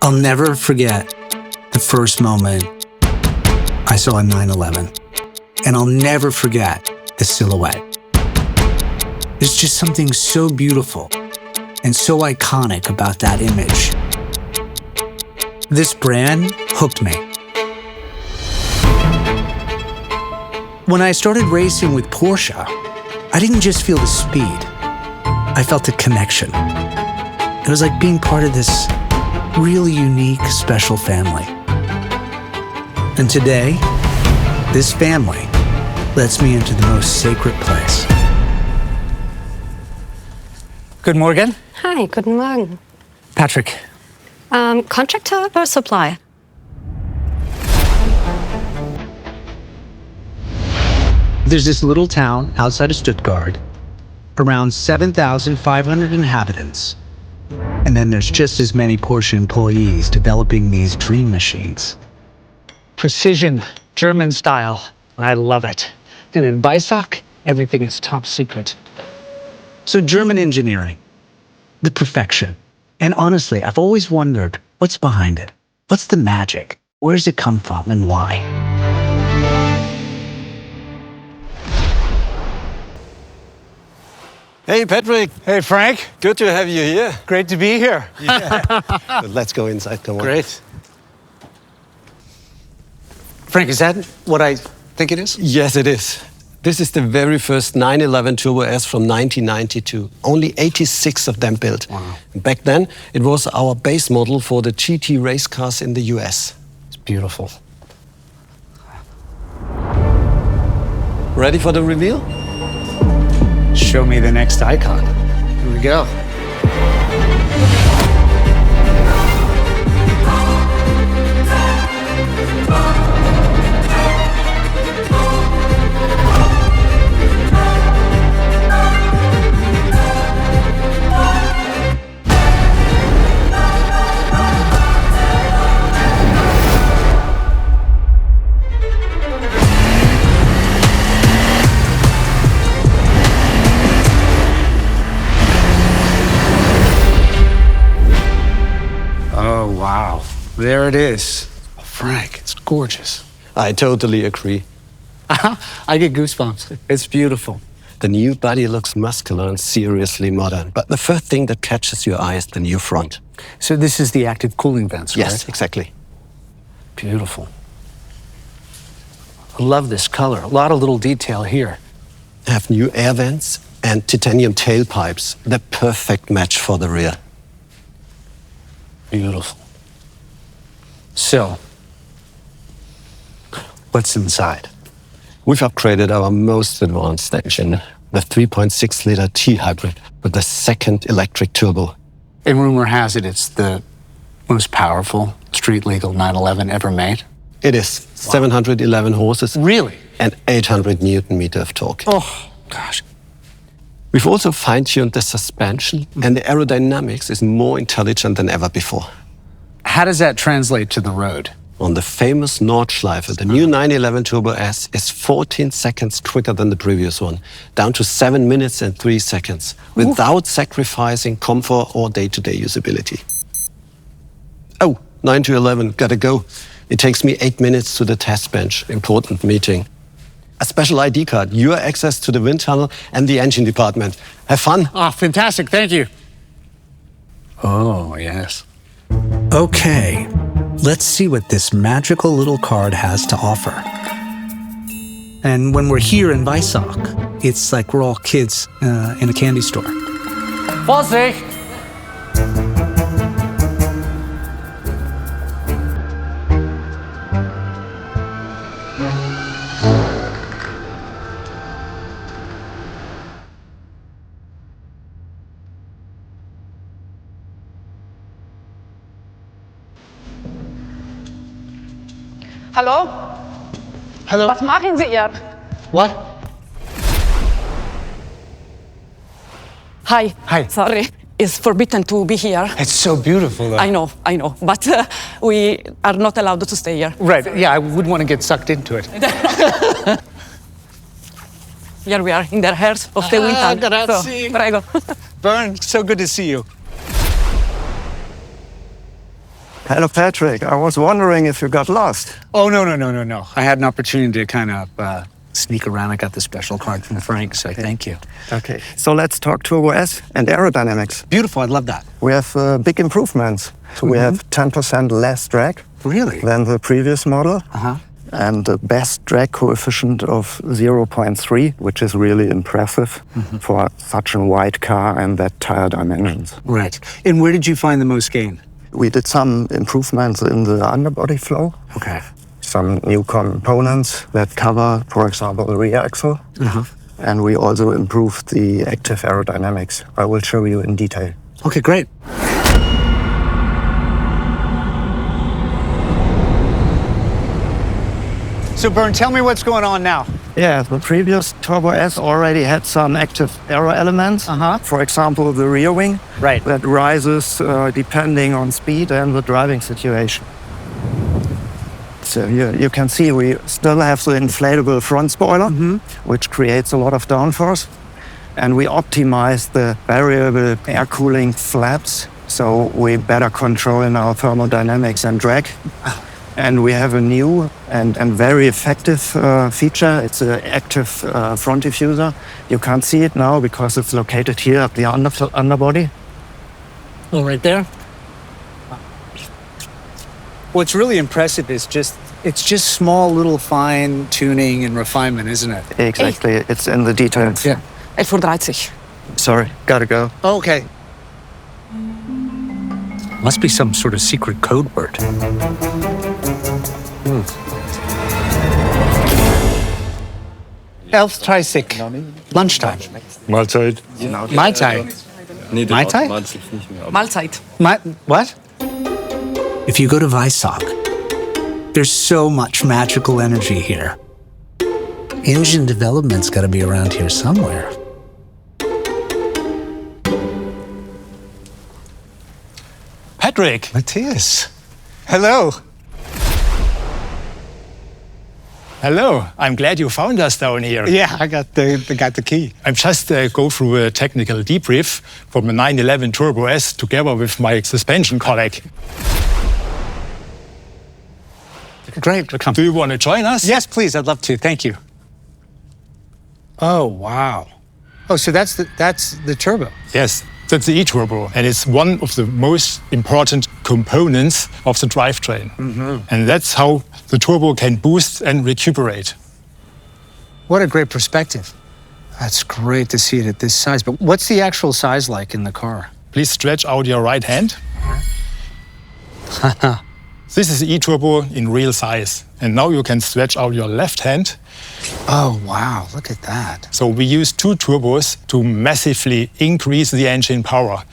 I'll never forget the first moment I saw a 911, and I'll never forget the silhouette. There's just something so beautiful and so iconic about that image. This brand hooked me. When I started racing with Porsche, I didn't just feel the speed, I felt the connection. It was like being part of this really unique, special family. And today, this family lets me into the most sacred place. Good morning. Hi, guten Morgen. Patrick. Contractor or supplier? There's this little town outside of Stuttgart, around 7,500 inhabitants. And then there's just as many Porsche employees developing these dream machines. Precision, German style. I love it. And in Weissach, everything is top secret. So German engineering, the perfection. And honestly, I've always wondered, what's behind it? What's the magic? Where does it come from and why? Hey, Patrick. Hey, Frank. Good to have you here. Great to be here. Good, let's go inside, come on. Great. Frank, is that what I think it is? Yes, it is. This is the very first 911 Turbo S from 1992. Only 86 of them built. Wow. Back then, it was our base model for the GT race cars in the US. It's beautiful. Ready for the reveal? Show me the next icon. Here we go. Oh, wow. There it is. Oh, Frank, it's gorgeous. I totally agree. I get goosebumps. It's beautiful. The new body looks muscular and seriously modern. But the first thing that catches your eye is the new front. So this is the active cooling vents, right? Yes, exactly. Beautiful. I love this color. A lot of little detail here. Have new air vents and titanium tailpipes. The perfect match for the rear. Beautiful. So, what's inside? We've upgraded our most advanced engine, the 3.6-liter T-hybrid with the second electric turbo. And rumor has it it's the most powerful street-legal 911 ever made. It is. Wow. 711 horses. Really? And 800 Newton-meter of torque. Oh, gosh. We've also fine-tuned the suspension, and the aerodynamics is more intelligent than ever before. How does that translate to the road? On the famous Nordschleife, the new 911 Turbo S is 14 seconds quicker than the previous one, down to 7 minutes and 3 seconds, without sacrificing comfort or day-to-day usability. Oh, 9 to 11, gotta go. It takes me 8 minutes to the test bench, important meeting. A special ID card, your access to the wind tunnel and the engine department. Have fun. Oh, fantastic, thank you. Oh, yes. Okay, let's see what this magical little card has to offer. And when we're here in Weissach, it's like we're all kids in a candy store. Vorsicht! Hallo? Hello? Was machen Sie hier? What? Hi. Hi. Sorry, it's forbidden to be here. It's so beautiful, though. I know, but we are not allowed to stay here. Right, yeah, I wouldn't want to get sucked into it. Here we are, in the heart of the wind tunnel. grazie. So, prego. Bern, so good to see you. Hello, Patrick. I was wondering if you got lost. Oh, no. I had an opportunity to kind of sneak around. I got the special card from Frank, so thank you. Okay, so let's talk Turbo S and aerodynamics. Beautiful, I'd love that. We have big improvements. So we have 10% less drag Really? than the previous model. And the best drag coefficient of 0.3, which is really impressive for such a wide car and that tire dimensions. Right. And where did you find the most gain? We did some improvements in the underbody flow. Okay. Some new components that cover, for example, the rear axle. And we also improved the active aerodynamics. I will show you in detail. Okay, great. So, Bern, tell me what's going on now. Yeah, the previous Turbo S already had some active aero elements. For example, the rear wing. Right. That rises depending on speed and the driving situation. So here you can see we still have the inflatable front spoiler, which creates a lot of downforce. And we optimize the variable air cooling flaps, so we better control in our thermodynamics and drag. And we have a new and very effective feature. It's an active front diffuser. You can't see it now because it's located here at the underbody. Oh, right there? What's really impressive is it's just small little fine tuning and refinement, isn't it? Exactly, it's in the details. Yeah. Er verdraait zich. Sorry, gotta go. Okay. Must be some sort of secret code word. Elf Tricyc. Lunchtime. Mahlzeit. Mai Tai. Mai Tai? Mahlzeit. What? If you go to Weissach, there's so much magical energy here. Engine development's got to be around here somewhere. Patrick. Matthias. Hello. Hello. I'm glad you found us down here. Yeah, I got the key. I'm just go through a technical debrief from a 911 Turbo S together with my suspension colleague. Great. Do you want to join us? Yes, please. I'd love to. Thank you. Oh, wow. Oh, so that's the turbo. Yes, that's the e-turbo, and it's one of the most important components of the drivetrain. And that's how the turbo can boost and recuperate. What a great perspective. That's great to see it at this size. But what's the actual size like in the car? Please stretch out your right hand. This is the e-turbo in real size. And now you can stretch out your left hand. Oh, wow. Look at that. So we use two turbos to massively increase the engine power.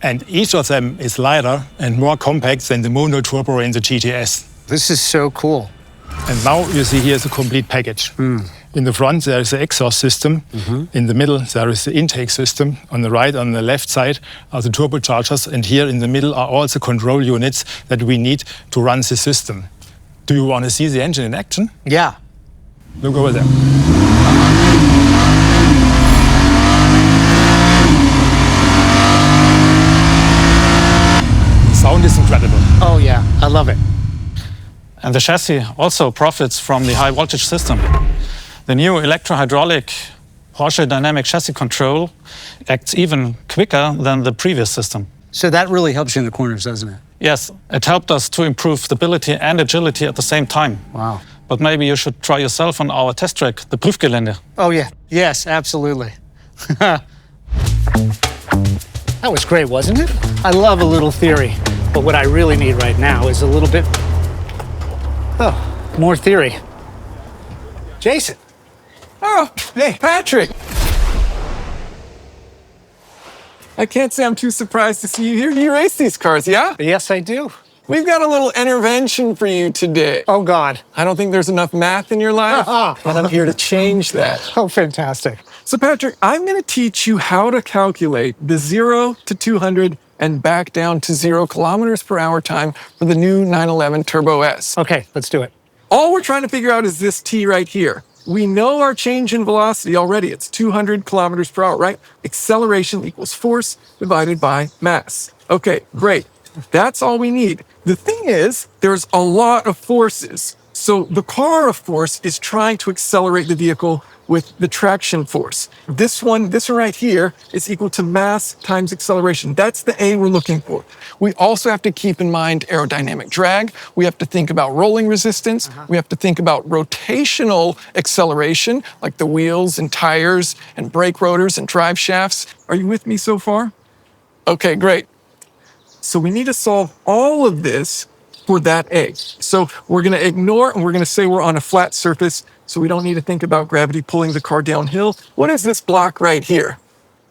And each of them is lighter and more compact than the mono turbo in the GTS. This is so cool. And now you see here's a complete package. In the front, there is the exhaust system. In the middle, there is the intake system. On the right, on the left side, are the turbochargers. And here in the middle are all the control units that we need to run the system. Do you want to see the engine in action? Yeah. Look over there. The sound is incredible. Oh, yeah. I love it. And the chassis also profits from the high voltage system. The new electro-hydraulic Porsche dynamic chassis control acts even quicker than the previous system. So that really helps you in the corners, doesn't it? Yes, it helped us to improve stability and agility at the same time. Wow. But maybe you should try yourself on our test track, the Prüfgelände. Oh, yeah. Yes, absolutely. That was great, wasn't it? I love a little theory. But what I really need right now is a little bit... more theory. Jason. Oh, hey, Patrick. I can't say I'm too surprised to see you here. You race these cars, yeah? Yes, I do. We've got a little intervention for you today. Oh, God. I don't think there's enough math in your life, but I'm here to change that. Oh, fantastic. So, Patrick, I'm going to teach you how to calculate the 0 to 200 and back down to 0 kilometers per hour time for the new 911 Turbo S. Okay, let's do it. All we're trying to figure out is this T right here. We know our change in velocity already. It's 200 kilometers per hour, right? Acceleration equals force divided by mass. Okay, great. That's all we need. The thing is, there's a lot of forces. So the car, of course, is trying to accelerate the vehicle with the traction force. This one right here is equal to mass times acceleration. That's the A we're looking for. We also have to keep in mind aerodynamic drag. We have to think about rolling resistance. We have to think about rotational acceleration, like the wheels and tires and brake rotors and drive shafts. Are you with me so far? Okay, great. So we need to solve all of this for that A. So we're going to ignore and we're going to say we're on a flat surface, so we don't need to think about gravity pulling the car downhill. What is this block right here?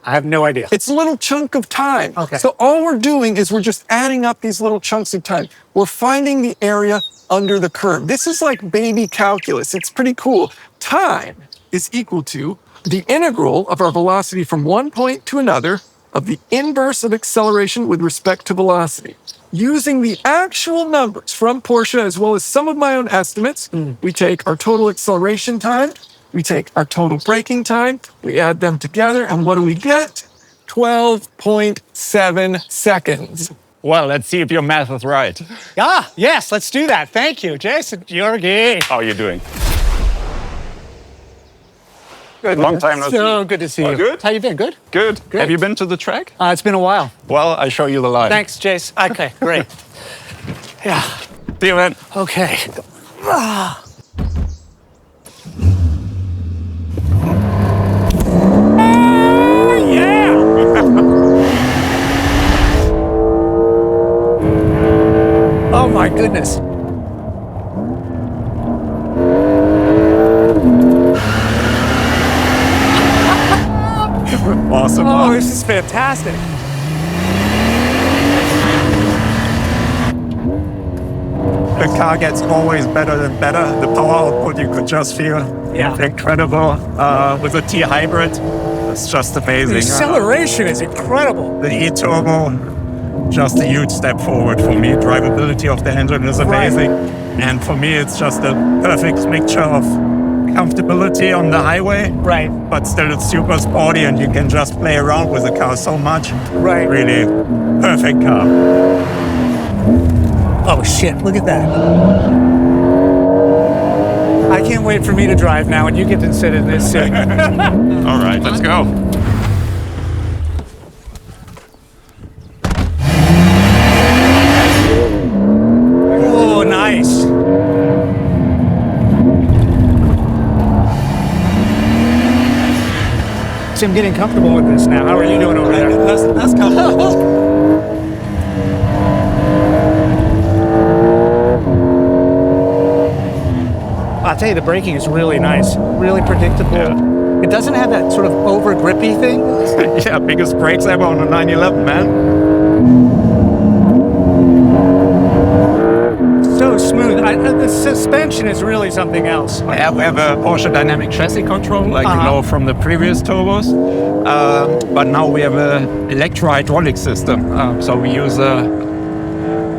I have no idea. It's a little chunk of time. Okay. So all we're doing is we're just adding up these little chunks of time. We're finding the area under the curve. This is like baby calculus. It's pretty cool. Time is equal to the integral of our velocity from one point to another of the inverse of acceleration with respect to velocity. Using the actual numbers from Porsche as well as some of my own estimates, we take our total acceleration time, we take our total braking time, we add them together, and what do we get? 12.7 seconds. Well, let's see if your math is right. Ah, yes, let's do that. Thank you, Jason. Georgi. How are you doing? Good. Long time no see. So good to see you. Good? How you been? Good? Good. Great. Have you been to the track? It's been a while. Well, I show you the line. Thanks, Jace. Okay, great. Yeah. See you, man. Okay. Oh my goodness. Awesome. Oh, this is fantastic. The car gets always better and better. The power output you could just feel. Yeah. Incredible. With a T hybrid, it's just amazing. The acceleration is incredible. The e-turbo, just a huge step forward for me. Drivability of the engine is amazing. Right. And for me, it's just a perfect mixture of comfortability on the highway, Right. but still it's super sporty and you can just play around with the car so much. Right. Really perfect car. Oh shit, look at that. I can't wait for me to drive now and you get to sit in this seat. All right, let's go. Oh, nice. So I'm getting comfortable with this now. How are you doing over there? That's comfortable. I'll tell you, the braking is really nice, really predictable. Yeah. It doesn't have that sort of over grippy thing. Yeah, biggest brakes ever on a 911, man. So smooth. The suspension is really something else. Yeah, we have a Porsche dynamic chassis control, like you know from the previous turbos. But now we have an electro-hydraulic system. So we use a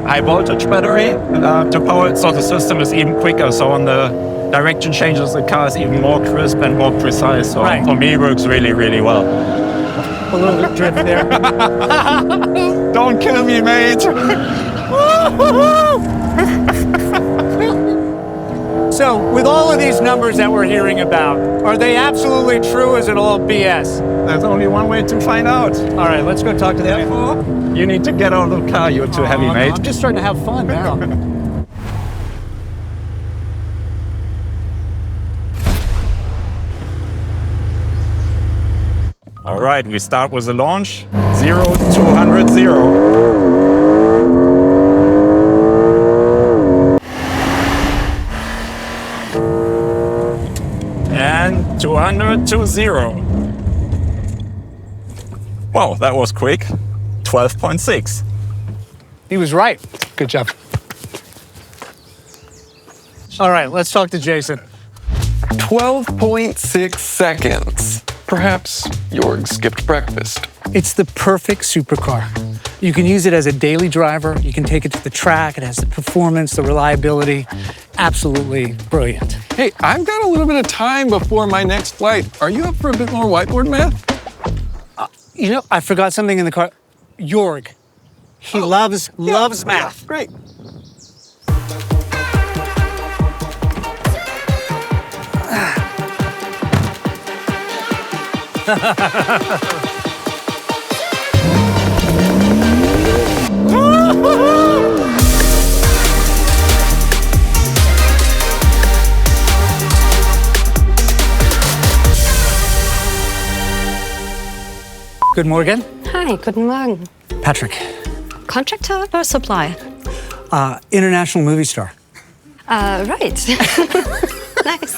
high voltage battery to power it, so the system is even quicker. So on the direction changes, the car is even more crisp and more precise. So Right. for me, it works really, really well. A little bit drift there. Don't kill me, mate. So, with all of these numbers that we're hearing about, are they absolutely true? Is it all BS? There's only one way to find out. All right, let's go talk to them. You need to get out of the car. You're too heavy, mate. I'm just starting to have fun now. All right, we start with the launch. 0 to 200, 0. And 200 to 0. Wow, that was quick. 12.6. He was right. Good job. All right, let's talk to Jason. 12.6 seconds. Perhaps Jorg skipped breakfast. It's the perfect supercar. You can use it as a daily driver. You can take it to the track. It has the performance, the reliability. Absolutely brilliant. Hey, I've got a little bit of time before my next flight. Are you up for a bit more whiteboard math? You know, I forgot something in the car. Jorg, He loves math. Great. Good morning. Hi, guten Morgen. Patrick, Contractor or supplier? international movie star. Right. Nice.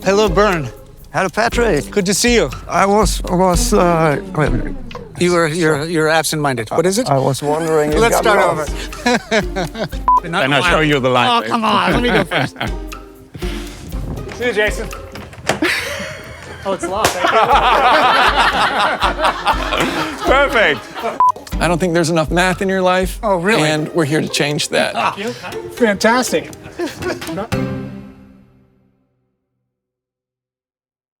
Hello, Bern. Hello, Patrick. Good to see you. You're absent-minded. What is it? I was wondering. Let's start over. And I'll show you the line. Oh, come on. Let me go first. See you, Jason. Oh, it's locked. Perfect. I don't think there's enough math in your life. Oh, really? And we're here to change that. Fantastic.